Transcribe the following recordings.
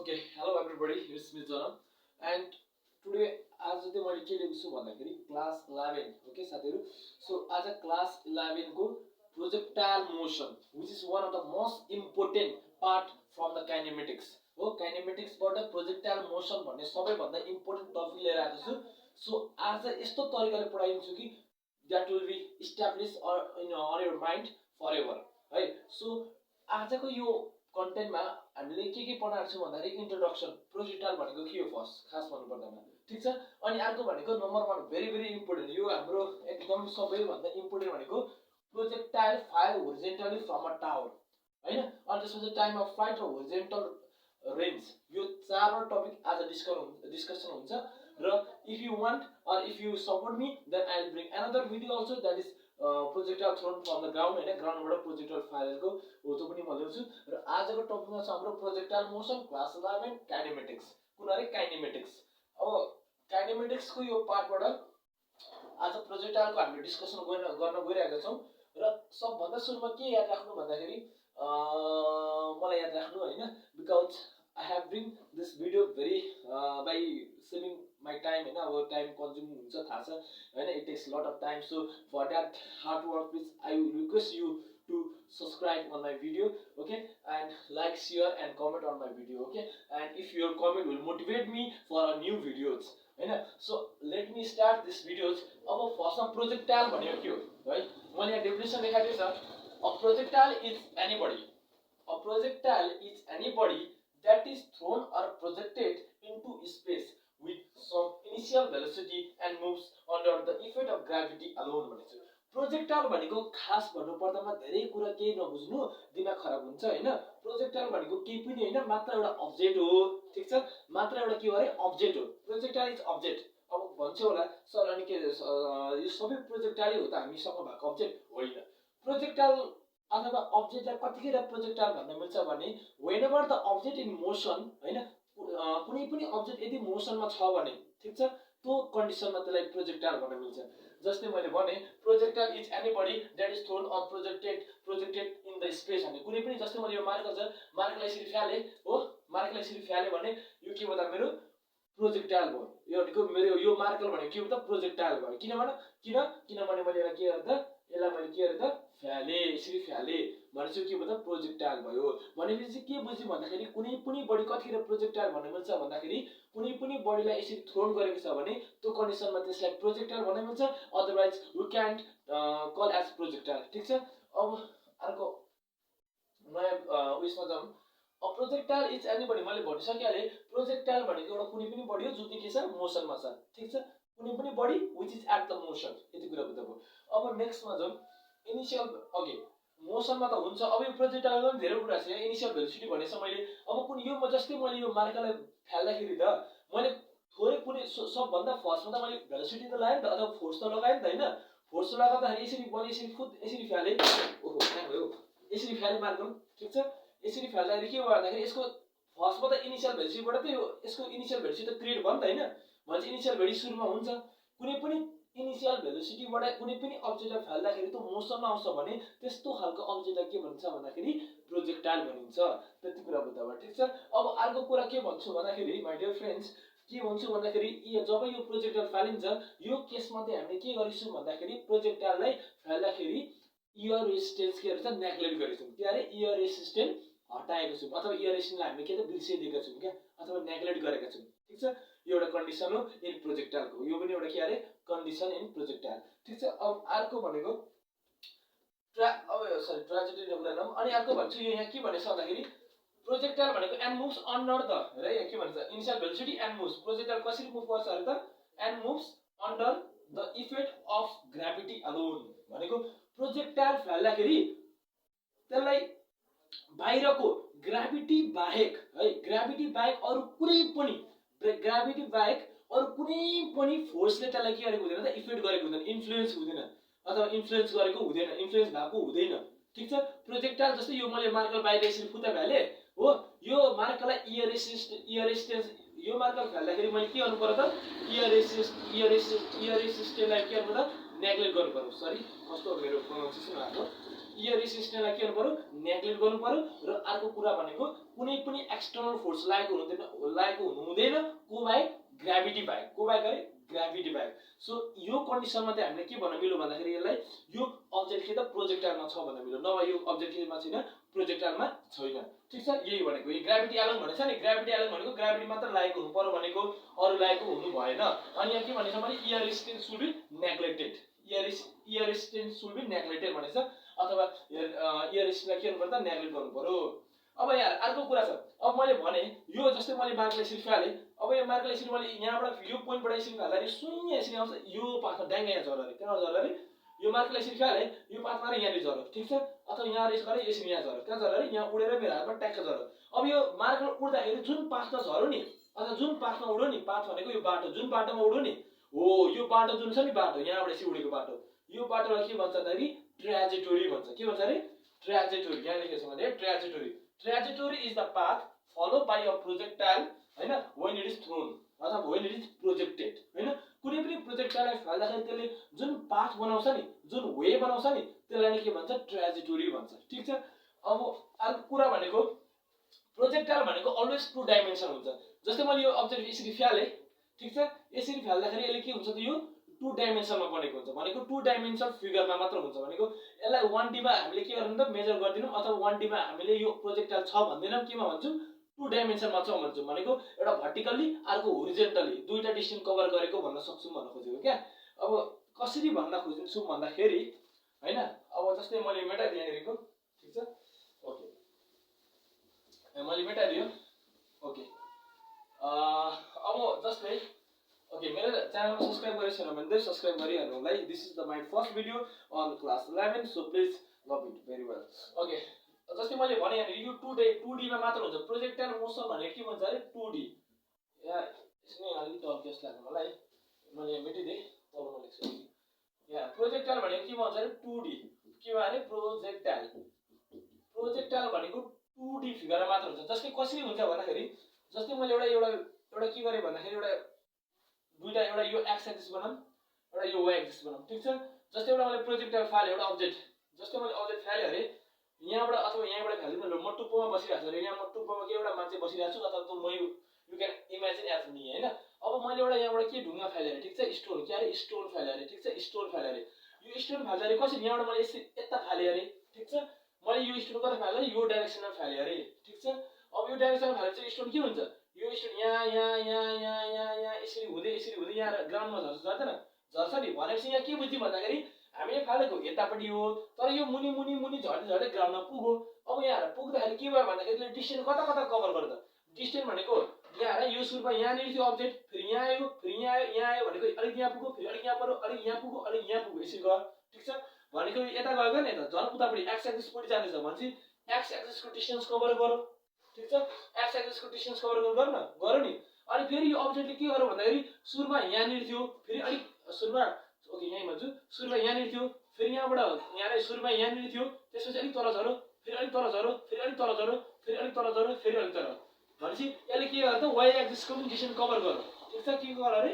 Okay, hello everybody, it's me Janam and today आज चाहिँ मैले के लिएको छु भन्दाखेरि क्लास 11 ओके साथीहरु सो आज क्लास 11 को projectile motion which is one of the most important part from the kinematics हो kinematics बाट projectile motion भन्ने सबैभन्दा इम्पोर्टेन्ट टपिक लिएर आएको छु सो आज यस्तो तरिकाले पढाइन्छु कि that will be established or on your mind forever है सो आजको यो कन्टेन्टमा हामीले के पढाएको छौं भन्दाखेरि इन्ट्रोडक्सन प्रोजेक्टाइल भनेको के हो फर्स्ट खास भन्नु पर्दैन ठीक छ अनि अर्को भनेको नम्बर 1 भेरी इम्पोर्टेन्ट यो हाम्रो एकदम सबैभन्दा इम्पोर्टेन्ट भनेको projectile fire horizontally from a tower हैन अनि त्यसपछि टाइम अफ फ्लाइट र होरिजेन्टल रेन्ज यो चारवटा टपिक आज डिस्कसन हुन्छ र if you want or if you support me then I will bring another video also that is projectile thrown from the ground हैन ग्राउन्डबाट प्रोजेक्टाइल फायरको हो त्यो पनि म ल्याउँछु र आजको टपिकमा छ हाम्रो प्रोजेक्टाइल मोसन क्लास 11 काइनेमेटिक्स कुन अरे काइनेमेटिक्स अब काइनेमेटिक्स को यो पार्टबाट आज प्रोजेक्टाइलको हामीले डिस्कसन गर्न गइरहेका छौं र सबभन्दा सुरुमा के याद राख्नु भन्दाखेरि मलाई याद राख्नु हैन because I have bring this video very by saving my time and our time consume huncha tha cha हैन it takes a lot of time so for that hard work please I will request you to subscribe on my video okay and like share and comment on my video okay and if your comment will motivate me for a new videos हैन so let me start this videos अब first projectile भनेको के हो है मैले यहाँ definition लेखेको छ a projectile is anybody that is thrown or projected into space with some initial velocity and moves under the effect of gravity alone भनेको प्रोजेक्टाइल भनेको खास भन्नु पर्दामा धेरै कुरा केही नबुझ्नु दिमाग खराब हुन्छ हैन प्रोजेक्टाइल भनेको केही पनि हैन मात्र एउटा अब्जेक्ट हो ठीक छ मात्र एउटा के हो अरे अब्जेक्ट हो प्रोजेक्टाइल इज अब्जेक्ट अब भन्छ होला सर अनि के यो सबै प्रोजेक्टाइल हो त हामीसँग भएको अब्जेक्ट होइन प्रोजेक्टाइल अथवा अब्जेक्टलाई कतिखेर प्रोजेक्टाइल भन्न मिल्छ भने whenever the object in motion हैन कुनै पनि अब्जेक्ट यदि मोसनमा छ भने ठीक छ त्यो कन्डिसनमा त्यसलाई प्रोजेक्टाइल भन्न मिल्छ जस्तै मैले भने projectile is anybody that is thrown or projected in the space भने कुनै पनि जस्तै मैले यो मार्कर छ मार्करलाई यसरी फ्याले हो मार्करलाई यसरी फ्याले भने यो के भन्दा मेरो प्रोजेक्टाइल भयो यो भनेको मेरो यो मार्कर भनेको के हो त प्रोजेक्टाइल भयो किनभने मैले एउटा के गर्दा यसलाई मैले के गर्दा फ्याले यसरी फ्याले भनेपछि के भन्दा प्रोजेक्टाइल भयो भनेपछि के बुझ्यौ भन्दाखेरि कुनै पनि बडी कतिखेर प्रोजेक्टाइल भन्न मिल्छ भन्दाखेरि कुनै पनि बडीलाई यसरी थ्रोन गरेको छ भने त्यो कन्डिसनमा त्यसलाई प्रोजेक्टाइल भन्न मिल्छ otherwise we can't call as projectile ठीक छ अब अर्को नयाँ उयसमा जाउँ अ प्रोजेक्टाइल इज एनीबडी मैले भनिसकेँ प्रोजेक्टाइल भनेको एउटा कुनै पनि बडी हो जुन चाहिँ के छ मोसनमा छ ठीक छ कुनै पनि body which is at the motion यति कुरा बुझ्दा भयो अब नेक्स्टमा जाउँ इनिशियल ओके मोसनमा त हुन्छ अब यो प्रोजेक्टाइलमा पनि धेरै कुरा छ इनिशियल भेलोसिटी भनेछ मैले अब कुन यो जस्तै मैले यो मार्करलाई फ्याल्दाखेरि त मैले थोरै कुनै सबभन्दा फर्स्टमा त मैले भेलोसिटी त लगाएँ नि त अथवा फोर्स त लगाएँ नि त हैन फोर्स लगाउँदाखेरि यसरी मैले यसरी फुट यसरी फ्याले ओहो कहाँ भयो यसरी फ्याले मार्कर ठीक छ यसरी फ्याल्दाखेरि के भयो भन्दाखेरि यसको फर्स्टमा त इनिशियल भेलोसिटीबाट त यो यसको इनिशियल भेलोसिटी त क्रिएट भयो नि त हैन भन्छ इनिशियल भेलोसिटी सुरुमा हुन्छ कुनै पनि इनिशियल भेलोसिटीबाट कुनै पनि अब्जेक्टलाई फ्याल्दाखेरि त्यो मोसनमा आउँछ भने त्यस्तो खालको अब्जेक्टलाई के भन्छ भन्दाखेरि प्रोजेक्टाइल भनिन्छ त्यति कुरा बुझ्दा ठीक छ अब अर्को कुरा के भन्छु भन्दाखेरि माय डियर फ्रेन्ड्स के भन्छु भन्दाखेरि जब यो प्रोजेक्टाइल फालिन्छ यो केसमा चाहिँ हामीले के गरिसु भन्दाखेरि प्रोजेक्टाइललाई फ्याल्दाखेरि इयर रेजिस्टेन्स के गर्छ नेग्लेक्ट गरेछौं के अरे इयर रेजिस्टेन्स हटाएको छौं अथवा इयर रेजिस्टेन्सलाई हामीले के त बिर्सिदिएका छौं के अथवा नेग्लेक्ट गरेका छौं ठीक छ यो एउटा कन्डिसन हो इन प्रोजेक्टाइलको यो पनि एउटा के अरे कन्डिसन इन प्रोजेक्टाइल ठीक छ अब अर्को भनेको ट्रेजेडी नगर्नु अनि अर्को भन्छु यो यहाँ के भनेछ भन्दाखेरि प्रोजेक्टाइल भनेको एन्ड मुभ्स अन्डर द र यहाँ के भन्छ initial velocity and moves projectile कसरी मुभ गर्छ अरे त and moves under the effect of gravity alone भनेको प्रोजेक्टाइल फ्याल्दाखेरि त्यसलाई बाहिरको ग्राभिटी बाहेक है ग्राभिटी बाहेक अरु कुनै पनि ग्राभिटी बाहेक अरु कुनै पनि फोर्सले त्यसलाई के गरेको हुँदैन त इफेक्ट गरेको हुँदैन इन्फ्लुएन्स हुँदैन अथवा इन्फ्लुएन्स गरेको हुँदैन इन्फ्लुएन्स भएको हुँदैन ठीक छ प्रोजेक्टाइल जस्तै यो मैले मार्कर बाहिर यसरी फुटा भ्याले हो यो मार्करलाई इयर रेजिस्टेन्स यो मार्कर फ्याल्दाखेरि मैले के गर्नु पर्यो त इयर रेजिस्टेन्सलाई के गर्नु त नेग्लेक्ट गर्नु पर्यो सरी कस्तो मेरो प्रोनाउन्सिएसन भएको यो रेसिस्टेन्सलाई के गर्नु पर्यो नेग्लेक्ट गर्नु पर्यो र अर्को कुरा भनेको कुनै पनि एक्सटर्नल फोर्स लागेको हुँदैन को बाहेक ग्राभिटी बाहेक अरे ग्राभिटी बाहेक। सो यो कन्डिसनमा चाहिँ हामीले के भन्न मिल्यो भन्दाखेरि यसलाई यो अब्जेक्ट के त प्रोजेक्टाइलमा छ भन्न मिल्यो, नभए यो अब्जेक्ट केमा छैन प्रोजेक्टाइलमा छैन। ठीक छ, यही भनेको यो ग्राभिटी एलन भनेको छ नि, ग्राभिटी एलन भनेको ग्राभिटी मात्र लागेको हुनु पर्यो भनेको, अरु लागेको हुनु भएन। अनि यहाँ के भनेछ भने ear resistance should be neglected, ear resistance should be neglected भनेछ, अथवा इयर रेसिस्टेन्सलाई के गर्नु पर्छ नेग्लेक्ट गर्नु पर्यो। अब यहाँ अर्को कुरा छ, अब मैले भने यो जस्तै मैले मार्कले यसरी फाले, अब यो मार्कले यसरी मैले यहाँबाट यो पोइन्टबाट यसरी फाल्दाखेरि सुन्न यसरी आउँछ, यो पाथमा ड्याङ्ग यहाँ झर्यो अरे, कहाँ झर्यो अरे, यो मार्कले यसरी फाले यो पाथमा रे यहाँले झर्यो। ठीक छ, अथवा यहाँ यसो गरे यसरी यहाँ झर्यो, कहाँ झर्यो अरे यहाँ उडेर मेरो हातमा ट्याक्क झर्यो। अब यो मार्कले उड्दाखेरि जुन पाथमा झर्यो नि, अथवा जुन पाथमा उड्यो नि, पाथ भनेको यो बाटो जुन बाटोमा उड्यो नि, हो यो बाटो जुन छ नि बाटो यहाँबाट यसरी उडेको बाटो, यो बाटोलाई के भन्छ भन्दाखेरि ट्र्याजेक्टोरी भन्छ। के भन्छ अरे ट्र्याजेक्टोरी, यहाँ लेखेको छ भने trajectory. Trajectory is the path follow by a projectile हैन व्हेन इट इज थ्रोन अथवा व्हेन इट इज प्रोजेक्टेड हैन। कुनै पनि प्रोजेक्टाइललाई फाल्दाखेरि त्यसले जुन पाथ बनाउँछ नि, जुन वे बनाउँछ नि, त्यसलाई नै के भन्छ ट्र्याजेक्टोरी भन्छ। ठीक छ, अब अर्को कुरा भनेको प्रोजेक्टाइल भनेको अलवेज टु डाइमेन्सन हुन्छ। जस्तै मैले यो अब्जेक्ट यसरी फ्याले, ठीक छ, यसरी फ्याल्दाखेरि यसले के हुन्छ त यो टु डाइमेन्सनमा बनेको हुन्छ, भनेको टु डाइमेन्सनल फिगरमा मात्र हुन्छ, भनेको यसलाई 1D मा हामीले के गर्नु त मेजर गर्दिनौं, अथवा 1D मा हामीले यो प्रोजेक्टाइल छ भन्दैनौं, केमा भन्छौं टु डाइमेन्सनमा छ भन्छौं, भनेको एउटा भर्टिकली अर्को होरिजोन्टली दुईटा डिस्टेन्स कभर गरेको भन्न सक्छौं भन्न खोजेको क्या। अब कसरी भन्न खोजिन्छु भन्दाखेरि हैन, अब जस्तै मैले मेटाइदिए हेरेको, ठीक छ, ओके मैले मेटाइदियो, ओके अब जस्तै ओके मेरो च्यानलमा सब्स्क्राइब गरेको छैन भने सब्स्क्राइब गरिहाल्नु होला है। This is the my first video on class 11, so please love it very well. Okay जस्तै मैले भने यो 2D मा मात्र हुन्छ प्रोजेक्टाइल मोसन भनेको के भन्छ अरे 2D। यहाँ यसले अलि टल केस लाग्नु होला है, मैले मेटिदिए तलमा लेख्छु। यहाँ प्रोजेक्टाइल भनेको के भन्छ अरे 2D, के भने प्रोजेक्टाइल, प्रोजेक्टाइल भनेको 2D फिगरमा मात्र हुन्छ। जस्तै कसरी हुन्छ भन्दाखेरि जस्तै मैले एउटा के गरे भन्दाखेरि एउटा दुईटा, एउटा यो एक्स एक्सिस बनाऊँ, एउटा यो वाइ एक्सिस बनाऊँ। ठीक छ, जस्तै एउटा मैले प्रोजेक्टाइल फाले एउटा अब्जेक्ट, जस्तै मैले अब्जेक्ट फाले अरे यहाँबाट अथवा यहाँबाट फाल्दिन, म टुप्पोमा बसिरहेको छु अरे, यहाँ म टुप्पोमा के एउटा मान्छे बसिरहेको छु, अथवा म you can imagine as me हैन। अब मैले एउटा यहाँबाट के ढुङ्गा फाले अरे, ठीक छ, स्टोन के अरे स्टोन फाले अरे, ठीक छ, स्टोन फाले अरे, यो स्टोन फाल्दाखेरि कसरी यहाँबाट मैले यसरी यता फाले अरे, ठीक छ, मैले यो स्टोन कता फाले यो डाइरेक्सनमा फाले अरे, ठीक छ। अब यो डाइरेक्सनमा फाले चाहिँ स्टोन के हुन्छ, यो स्टोन यहाँ यसरी हुँदै यहाँ ग्राउन्डमा झर्छ नि, भनेपछि यहाँ के बुझ्यौँ भन्दाखेरि हामीले फालेको यतापट्टि हो, तर यो मुनि झर्दै ग्राउन्डमा पुग्यो। अब यहाँ पुग्दाखेरि के भयो भन्दाखेरि डिस्टेन्स कता कभर गर्छ, डिस्टेन्स भनेको यहाँ यो सुरुमा यहाँनिर थियो अब्जेक्ट, फेरि यहाँ आयो, फेरि यहाँ आयो भनेको अलिक यहाँ पुग्यो, फेरि अलिक यहाँ पर्यो, अलिक यहाँ पुग्यो, अलिक यहाँ पुग्यो, यसरी गयो। ठीक छ, भनेको यता गयो नि, यता झन् उतापट्टि एक्स एक्सिसपट्टि जाँदैछ भनेपछि एक्स एक्सिसको डिस्टेन्स कभर गरौँ। ठीक छ, एक्स एक्सिसको डिस्टेन्स कभर गरौँ नि। अनि फेरि यो अब्जेक्टले के गर्यो भन्दाखेरि सुरुमा यहाँनिर थियो, फेरि अलिक सुरुमा ओके यही भन्छु, सुरुमा यहाँनिर थियो, फेरि यहाँबाट यहाँ सुरुमा यहाँनिर थियो, त्यसपछि अलिक तल झर्यो, फेरि अलिक तल झर्यो, फेरि अलिक तल झर्यो, फेरि अलिक तल झर्यो, फेरि अलिक तल, भनेपछि यसले के गर्छ वाइ एक्सिसको पनि डिस्टेन्स कभर गर्यो। ठीक छ, के गर्यो अरे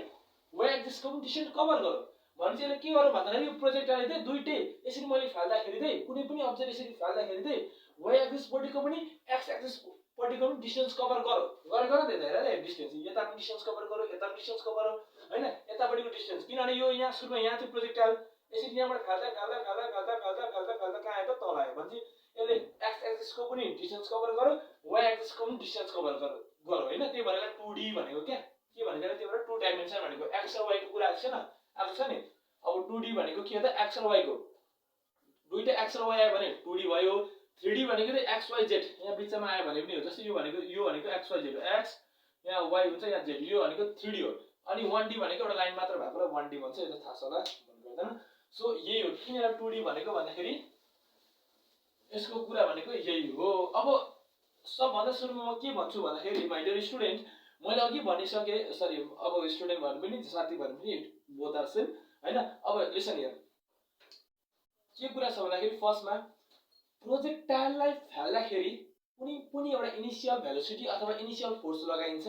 वाइ एक्सिसको पनि डिस्टेन्स कभर गर्यो, भनेपछि यसले के गर्यो भन्दाखेरि यो प्रोजेक्टाइल चाहिँ दुईटै यसरी मैले फाल्दाखेरि चाहिँ कुनै पनि अब्जेक्ट यसरी फाल्दाखेरि चाहिँ वाइ एक्सिसपट्टिको पनि एक्स एक्सिसपट्टिको पनि डिस्टेन्स कभर गरेको न त, हेर डिस्टेन्स यता पनि डिस्टेन्स कभर गर्यो, यता पनि डिस्टेन्स कभर गर्यो हैन, यतापट्टिको डिस्टेन्स, किनभने यो यहाँ सुरुमा यहाँ थियो प्रोजेक्टाइल, यसरी यहाँबाट फाल्दा कहाँ आयो त तल आयो, भनेपछि यसले एक्स एक्सिसको पनि डिस्टेन्स कभर गर्यो, वाइ एक्सिसको पनि डिस्टेन्स कभर गर्यो हैन। त्यही भएर 2D भनेको क्या के भनेको, त्यही भएर 2 डाइमेन्सन भनेको एक्स र वाइ को कुरा आएको छ नि। अब 2D भनेको के हो त एक्स र वाइ को, दुईटा एक्स र वाइ आयो भने 2D भयो। 3D भनेको चाहिँ एक्स वाइ जेड यहाँ बिचमा आयो भने पनि हो, जस्तै यो भनेको एक्स वाइ जेड, एक्स यहाँ वाइ हुन्छ यहाँ जेड, यो भनेको 3D हो। अनि 1D भनेको एउटा लाइन मात्र भएकोलाई 1D भन्छ, यो थाहा छ होला भन्दैन। सो यही हो किन 2D भनेको भन्दाखेरि यसको कुरा भनेको यही हो। अब सबभन्दा सुरुमा म के भन्छु भन्दाखेरि माइ डियर स्टुडेन्ट, मैले अघि भनिसके, सरी अब स्टुडेन्ट भन्नु पनि साथी भन्नु पनि बोथ आर सेम हैन। अब लिसन हियर के कुरा छ भन्दाखेरि फर्स्टमा प्रोजेक्टाइललाई फाल्दाखेरि कुनै पनि एउटा इनिशियल भेलोसिटी अथवा इनिशियल फोर्स लगाइन्छ।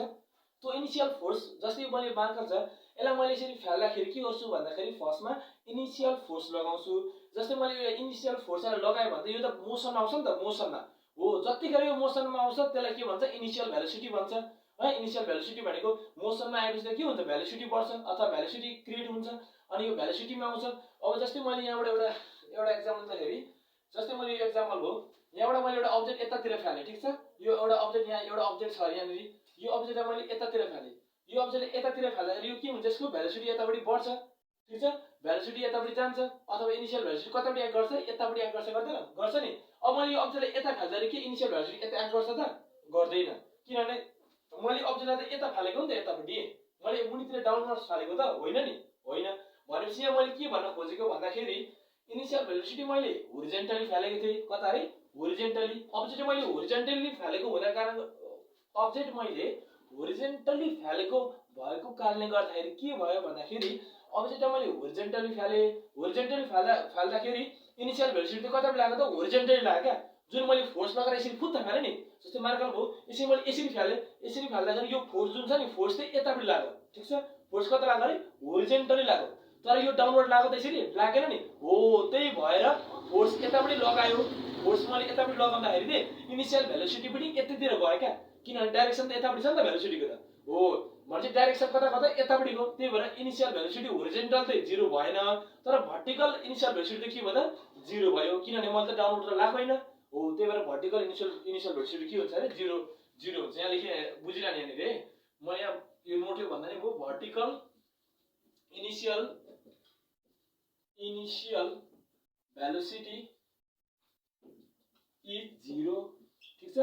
त्यो इनिशियल फोर्स जस्तै मैले मार्कर छ, यसलाई मैले यसरी फाल्दाखेरि के गर्छु भन्दाखेरि फर्स्टमा इनिशियल फोर्स लगाउँछु, जस्तै मैले यो इनिसियल फोर्सलाई लगाएँ भने त यो त मोसनमा आउँछ नि त, मोसनमा हो। जतिखेर यो मोसनमा आउँछ त्यसलाई के भन्छ, इनिसियल भेलोसिटी भन्छ है। इनिसियल भेलोसिटी भनेको मोसनमा आएपछि त के हुन्छ, भेलोसिटी बढ्छ अथवा भेलोसिटी क्रिएट हुन्छ, अनि यो भेलोसिटीमा आउँछ। अब जस्तै मैले यहाँबाट एउटा एक्जाम्पल दिँदाखेरि, जस्तै मैले यो एक्जाम्पल हो, यहाँबाट मैले एउटा अब्जेक्ट यतातिर फालेँ, ठिक छ। यो एउटा अब्जेक्ट, यहाँ एउटा अब्जेक्ट छ यहाँनिर, यो अब्जेक्टलाई मैले यतातिर फालेँ, यो अब्जेक्टले यतातिर फाल्दाखेरि यो के हुन्छ, यसको भेलोसिटी यतापट्टि बढ्छ, ठिक छ। भेलोसिटी यतापट्टि जान्छ, अथवा इनिसियल भेलोसिटी कतापट्टि एक्ट गर्छ, यतापट्टि एक्ट गर्छ, गर्दैन, गर्छ नि। अब मैले यो अब्जेक्टलाई यता फाल्दाखेरि के इनिसियल भेलोसिटी यता एक्ट गर्छ त, गर्दैन, किनभने मैले अब्जेक्टलाई त यता फालेको नि त, यतापट्टि मैले मुनितिर डाउनवर्ड फालेको त होइन नि, होइन। भनेपछि यहाँ मैले के भन्न खोजेको भन्दाखेरि, इनिसियल भेलोसिटी मैले होरिजेन्टली फालेको थिएँ, कता है, होरिजेन्टली। अब्जेक्ट मैले होरिजेन्टली फालेको हुँदा कारण, अब्जेक्ट मैले होरिजेन्टली फालेको भएको कारणले गर्दाखेरि के भयो भन्दाखेरि, अब्जेक्ट मैले होरिजेन्टली फालेँ, होरिजेन्टली फाल्दाखेरि इनिसियल भेलोसिटी कतापट्टि लाग्यो त, होरिजेन्टली लाग्यो क्या। जुन मैले फोर्स लगाएर यसरी फुत्त फालेँ नि, जस्तै मार्कर भयो, यसरी मैले यसरी फालेँ, यसरी फाल्दाखेरि यो फोर्स जुन छ नि, फोर्स चाहिँ यतापट्टि लाग्यो, ठिक छ। फोर्स कता लाग्यो अरे, होरिजेन्टली लाग्यो, तर यो डाउनवर्ड लाग्यो त, यसरी लागेन नि, हो। त्यही भएर फोर्स यतापट्टि लगायो, फोर्स मैले यतापट्टि लगाउँदाखेरि चाहिँ इनिसियल भेलोसिटी पनि यतातिर गयो क्या, किनभने डाइरेक्सन त यतापट्टि छ नि त भेलोसिटीको त, हो। भने डाइरेक्सन कता कता यतापट्टि गयो, त्यही भएर इनिसियल भेलोसिटी होरिजेन्टल चाहिँ 0 भएन, तर भर्टिकल इनिसियल भेलोसिटी के भयो त, 0 भयो, किनभने मैले त डाउनवर्ड त लाग्दैन, हो। त्यही भएर भर्टिकल इनिसियल भेलोसिटी के हुन्छ अरे, 0 हुन्छ। यहाँ लेखे, बुझिरहने यहाँनिर है, म यहाँ यो नोट भन्दा नि भयो, भर्टिकल इनिसियल भेलोसिटी इज 0, ठिक छ।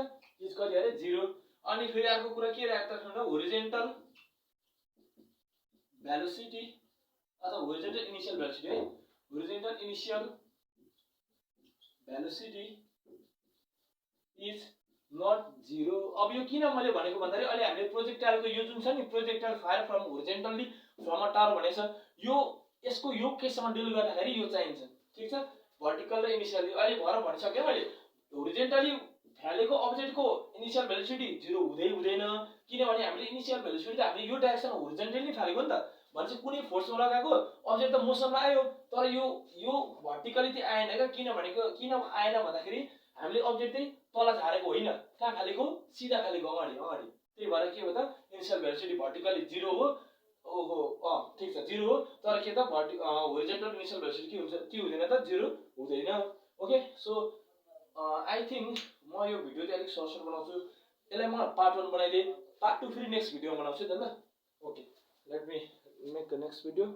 इज कति अरे, 0। अनि फेरि अर्को कुरा के राख्दा छ, होरिजेन्टल भेलोसिटी अथवा होरिजेन्टल इनिसियल भेलोसिटी है, horizontal initial velocity is not 0। अब यो किन मैले भनेको भन्दाखेरि, अहिले हामीले प्रोजेक्टाइलको यो जुन छ नि, projectile fire from horizontally from a tower भनेको छ, यो यसको यो केससँग डिल गर्दाखेरि यो चाहिन्छ, ठिक छ। भर्टिकल र इनिसियल अहिले भएर भनिसकेँ मैले, होरिजेन्टली फालेको अब्जेक्टको इनिसियल भेलोसिटी 0 हुँदैन, किनभने हामीले इनिसियल भेलोसिटी त हामीले यो डाइरेक्सन होरिजेन्टली फालेको नि त। भनेपछि कुनै फोर्समा लगाएको अब्जेक्ट त मोसनमा आयो, तर यो भर्टिकली चाहिँ आएन क्या। किन आएन भन्दाखेरि हामीले अब्जेक्ट चाहिँ तल झारेको होइन, कहाँ फालेको, सिधा फालेको, अगाडि अगाडि। त्यही भएर के हो त, इनिसियल भेलोसिटी भर्टिकली 0 हो, ओहो ठिक छ, 0 हो। तर के त, होरिजेन्टल इनिसियल भेलोसिटी के हुन्छ, के हुँदैन त, 0 हुँदैन। ओके, सो आई थिंक म यो भिडियो चाहिँ अलिक सर्ट बनाउँछु, यसलाई म पार्ट 1 बनाइदिएँ, पार्ट 2 फेरि नेक्स्ट भिडियो बनाउँछु नि त ल। Okay, let me make the next video.